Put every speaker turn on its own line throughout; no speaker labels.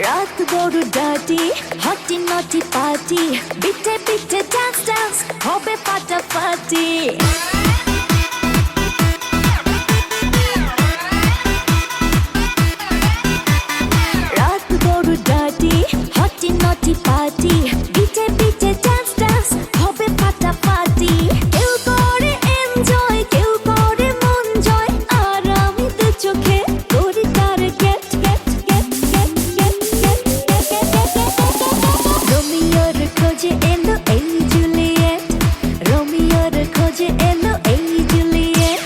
রাত বড় ডাটি হটি নটি পার্টি বিটে বিটে ডান্স ডান্স হবে ফাটাফাটি রাত বড় ডাটি হটি নটি পার্টি বিটে বিটে ডান্স ডান্স হবে ফাটাফাটি কেউ করে এনজয় কেউ করে মন জয় আর আমি তো চোখে করি তার get get get get get get রোমিওর খোঁজে এলো এই জুলিয়েট রোমিওর খোঁজে এলো এই জুলিয়েট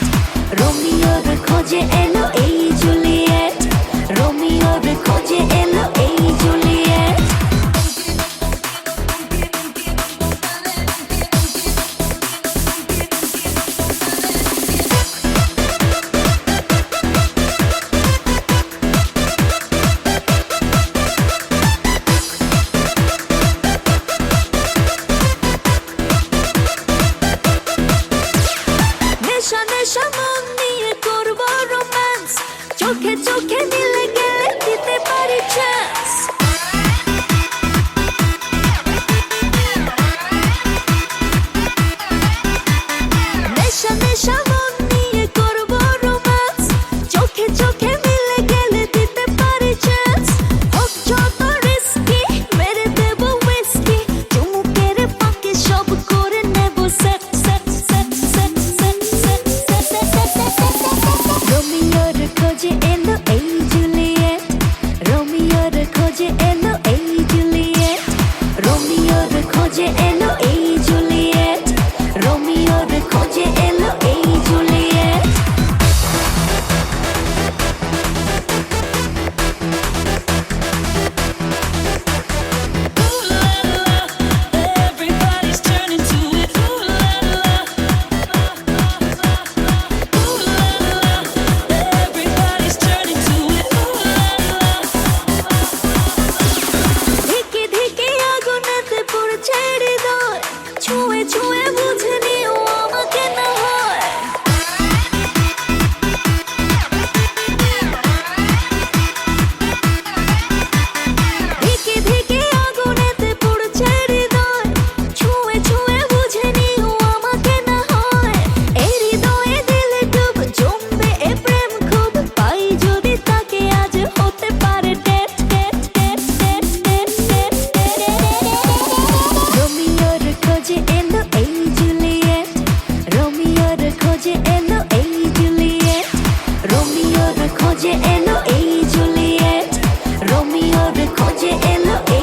রোমিওর খোঁজে এলো এই জুলিয়েট রোমিওর খোঁজে এলো এই জুলিয়েট নেশা নেশা মন নিয়ে করবো রোম্যান্স চোখে চোখে মিলে গেলে দিতে পারি চান্স নেশা নেশা মন নিয়ে করবো রোম্যান্স চোখে চোখে মিলে গেলে দিতে পারি চান্স হোক যত রিস্কি মেরে দেবো উইস্কি চুমুকের ফাঁকে সব করে নেব set set set set set set রোমিওর খোঁজে এলো এই জুলিয়েট রোমিওর খোঁজে এলো এই জুলিয়েট রোমিওর খোঁজে এলো এই জুলিয়েট রোমিওর খোঁজে এলো এই Juliet
Everybody's turning to it. Ooh la la. Ooh la la. Everybody's turning to it. Ooh la la.
ধিকে ধিকে আগুনেতে পড়ছে হৃদয় ছুঁয়ে ছুঁয়ে বুঝে নিও আমাকে না হয় ধিকে ধিকে আগুনেতে পড়ছে হৃদয় ছুঁয়ে ছুঁয়ে বুঝে নিও আমাকে না হয় এই হৃদয়ে দিলে ডুব জমবে এ প্রেম খুব পাই যদি তাকে আজ হতে পারে date date date date date date রোমিওর খোঁজে এলো এই জুলিয়েট রোমিওর খোঁজে এলো এই জুলিয়েট রোমিওর খোঁজে এলো এই জুলিয়েট রোমিওর খোঁজে এলো এই